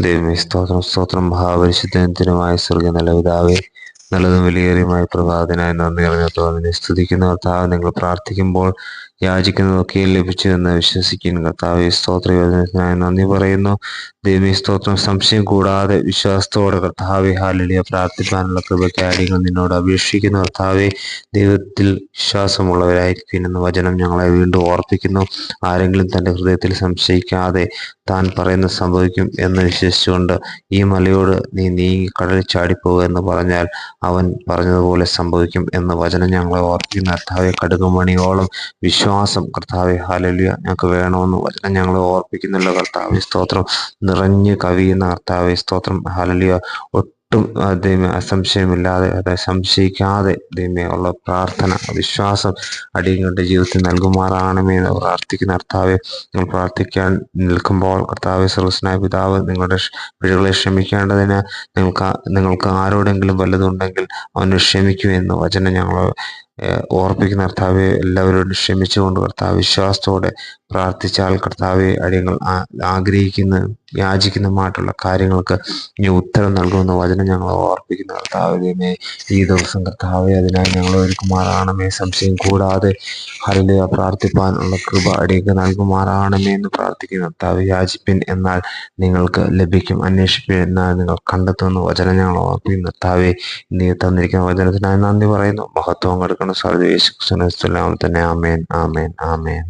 ദൈവമേ, സ്തോത്രം സ്തോത്രം. മഹാപരിശുദ്ധനുമായ സ്വർഗ്ഗ നല്ല പിതാവേ, നല്ലതും വിലയേറിയുമായ പ്രഭാതത്തിനായി നന്ദി അറിഞ്ഞത്തോടെ സ്തുതിക്കുന്ന കർത്താവ്, നിങ്ങൾ പ്രാർത്ഥിക്കുമ്പോൾ യാചിക്കുന്നതൊക്കെ ലഭിച്ചു എന്ന് വിശ്വസിക്കുന്നു കർത്താവെ. സ്തോത്രയോജനത്തിനായി നന്ദി പറയുന്നു. ദൈവമേ, സ്തോത്രം. സംശയം കൂടാതെ വിശ്വാസത്തോടെ കർത്താവെ, ഹാലലിയ, പ്രാർത്ഥിക്കാനുള്ള കൃപയ്ക്കായി നിന്നോട് അപേക്ഷിക്കുന്ന കർത്താവെ. ദൈവത്തിൽ വിശ്വാസമുള്ളവരായിരിക്കുമെന്ന വചനം ഞങ്ങളെ വീണ്ടും ഓർപ്പിക്കുന്നു. ആരെങ്കിലും തൻ്റെ ഹൃദയത്തിൽ സംശയിക്കാതെ താൻ പറയുന്നത് സംഭവിക്കും എന്ന് വിശ്വസിച്ചുകൊണ്ട് ഈ മലയോട് നീ നീങ്ങി കടലിൽ ചാടിപ്പോകുക എന്ന് പറഞ്ഞാൽ അവൻ പറഞ്ഞതുപോലെ സംഭവിക്കും എന്ന വചനം ഞങ്ങളെ ഓർപ്പിക്കുന്ന കർത്താവെ. കടുകുമണിയോളം വിശ്വാസം കർത്താവെ, ഹല്ലേലൂയ, ഞങ്ങൾക്ക് വേണമെന്ന് വചനം ഞങ്ങളെ ഓർപ്പിക്കുന്നുള്ള കർത്താവെ. സ്തോത്രം. നിറഞ്ഞു കവിയുന്ന കർത്താവെ, സ്തോത്രം, ഹല്ലേലൂയ. ഒട്ടും ദൈവമേ അസംശയമില്ലാതെ, അതായത് സംശയിക്കാതെ ദൈവമേ ഉള്ള പ്രാർത്ഥന, വിശ്വാസം അടിയങ്ങളുടെ ജീവിതത്തിൽ നൽകുമാറാണമേ എന്ന് പ്രാർത്ഥിക്കുന്ന കർത്താവെ. നിങ്ങൾ പ്രാർത്ഥിക്കാൻ നിൽക്കുമ്പോൾ കർത്താവെ, സർവ്വസ്വനായ പിതാവ് നിങ്ങളുടെ പിഴകളെ ക്ഷമിക്കേണ്ടതിന് നിങ്ങൾക്ക് ആരോടെങ്കിലും വല്ലതുണ്ടെങ്കിൽ അവന് ക്ഷമിക്കുമെന്ന് വചനം ഞങ്ങൾ ഓർപ്പിക്കുന്ന കർത്താവെ. എല്ലാവരോടും ക്ഷമിച്ചുകൊണ്ട് കർത്താവ് വിശ്വാസത്തോടെ പ്രാർത്ഥിച്ചാൽ കർത്താവെ, അടിയങ്ങൾ ആഗ്രഹിക്കുന്ന യാചിക്കുന്നതുമായിട്ടുള്ള കാര്യങ്ങൾക്ക് ഇനി ഉത്തരം നൽകുമെന്ന വചനം ഞങ്ങൾ ഓർപ്പിക്കുന്ന കർത്താവേ. ഈ ദിവസം കർത്താവെ, അതിനായി ഞങ്ങൾ ഒരുക്കുമാറാണമേ. സംശയം കൂടാതെ ഹല്ലേലൂയ പ്രാർത്ഥിപ്പാനുള്ള കൃപ അടിയങ്ങൾക്ക് നൽകുമാറാണമേ എന്ന് പ്രാർത്ഥിക്കുന്ന കർത്താവെ. യാചിപ്പിൻ എന്നാൽ നിങ്ങൾക്ക് ലഭിക്കും, അന്വേഷിപ്പിൻ എന്നാൽ നിങ്ങൾ കണ്ടെത്തുന്ന വചനം ഞങ്ങൾ ഓർപ്പിക്കുന്ന കർത്താവെ. നീ തന്നിരിക്കുന്ന വചനത്തിനായി നന്ദി പറയുന്നു. മഹത്വം കൊടുക്കണം. സർവ്വേശ്വരൻ തന്നെ. ആമേൻ, ആമേൻ, ആമേൻ.